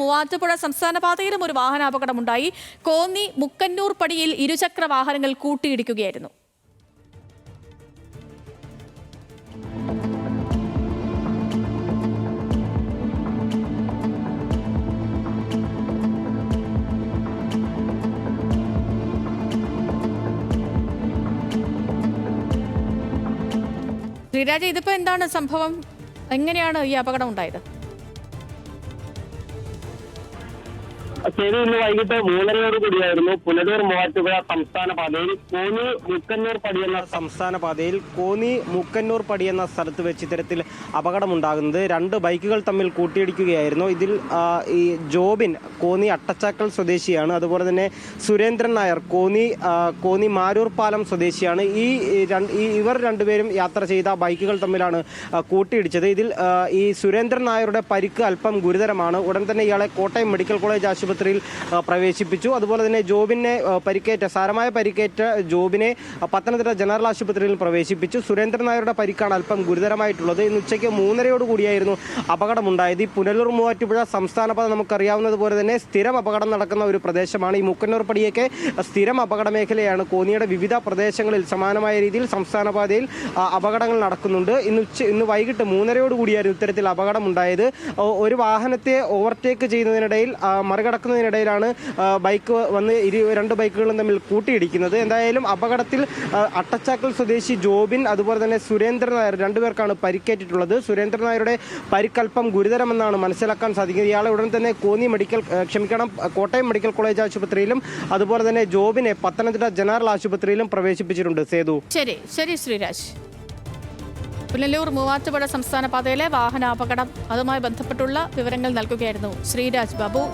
മൂവാറ്റുപുഴ സംസ്ഥാന പാതയിലും ഒരു വാഹനാപകടമുണ്ടായി. കോന്നി മുക്കന്നൂർ പടിയിൽ ഇരുചക്ര വാഹനങ്ങൾ കൂട്ടിയിടിക്കുകയായിരുന്നു. ശ്രീരാജ്, ഇതിപ്പോ എന്താണ് സംഭവം? എങ്ങനെയാണ് ഈ അപകടം ഉണ്ടായത്? ഇന്ന് വൈകിട്ട് 3:30 കൂടിയായിരുന്നു പുനലൂർ മൂവാറ്റുപുഴ സംസ്ഥാന പാതയിൽ കോന്നി മുക്കന്നൂർ പടി എന്ന സ്ഥലത്ത് വെച്ച് ഇത്തരത്തിൽ അപകടമുണ്ടാകുന്നത്. രണ്ട് ബൈക്കുകൾ തമ്മിൽ കൂട്ടിയിടിക്കുകയായിരുന്നു. ഇതിൽ ഈ ജോബിൻ കോന്നി അട്ടച്ചാക്കൽ സ്വദേശിയാണ്. അതുപോലെ തന്നെ സുരേന്ദ്രൻ നായർ കോന്നി മാരൂർ പാലം സ്വദേശിയാണ്. ഇവർ രണ്ടുപേരും യാത്ര ചെയ്ത ബൈക്കുകൾ തമ്മിലാണ് കൂട്ടിയിടിച്ചത്. ഇതിൽ ഈ സുരേന്ദ്രൻ നായരുടെ പരിക്ക് അല്പം ഗുരുതരമാണ്. ഉടൻ തന്നെ ഇയാളെ കോട്ടയം മെഡിക്കൽ കോളേജ് ആശുപത്രിയിൽ പ്രവേശിപ്പിച്ചു. അതുപോലെ തന്നെ സാരമായ പരിക്കേറ്റ ജോബിനെ പത്തനംതിട്ട ജനറൽ ആശുപത്രിയിൽ പ്രവേശിപ്പിച്ചു. സുരേന്ദ്രൻ നായരുടെ പരിക്കാണ് അല്പം ഗുരുതരമായിട്ടുള്ളത്. ഇന്ന് ഉച്ചയ്ക്ക് 3:30 കൂടിയായിരുന്നു അപകടമുണ്ടായത്. ഈ പുനലൂർ മൂവാറ്റുപുഴ സംസ്ഥാന പാത നമുക്കറിയാവുന്നതുപോലെ തന്നെ സ്ഥിരം അപകടം നടക്കുന്ന ഒരു പ്രദേശമാണ്. ഈ മുക്കന്നൂർ പടിയൊക്കെ സ്ഥിരം അപകട മേഖലയാണ്. കോന്നിയുടെ വിവിധ പ്രദേശങ്ങളിൽ സമാനമായ രീതിയിൽ സംസ്ഥാന പാതയിൽ അപകടങ്ങൾ നടക്കുന്നുണ്ട്. ഇന്ന് വൈകിട്ട് 3:30 കൂടിയായിരുന്നു ഇത്തരത്തിൽ അപകടമുണ്ടായത്. ഒരു വാഹനത്തെ ഓവർടേക്ക് ചെയ്യുന്നതിനിടയിൽ മറികടക്കുന്നതിനിടയിലാണ് ബൈക്ക് വന്ന് രണ്ട് ബൈക്കുകളും തമ്മിൽ കൂട്ടിയിടിക്കുന്നത്. എന്തായാലും അപകടത്തിൽ അട്ടച്ചാക്കൽ സ്വദേശി ജോബിൻ അതുപോലെ തന്നെ സുരേന്ദ്രൻ നായർ രണ്ടുപേർക്കാണ് പരിക്കേറ്റിട്ടുള്ളത്. സുരേന്ദ്രൻ നായരുടെ പരിക്കൽപ്പം ഗുരുതരമെന്നാണ് മനസ്സിലാക്കാൻ സാധിക്കുന്നത്. ഇയാളെ ഉടൻ തന്നെ കോട്ടയം മെഡിക്കൽ കോളേജ് ആശുപത്രിയിലും അതുപോലെ തന്നെ ജോബിനെ പത്തനംതിട്ട ജനറൽ ആശുപത്രിയിലും പ്രവേശിപ്പിച്ചിട്ടുണ്ട്. സേതു. ശരി ശ്രീരാജ്. പുനലൂർ മൂവാറ്റുപുഴ സംസ്ഥാന പാതയിലെ വാഹനാപകടം, അതുമായി ബന്ധപ്പെട്ടുള്ള വിവരങ്ങൾ നൽകുകയായിരുന്നു ശ്രീരാജ് ബാബു.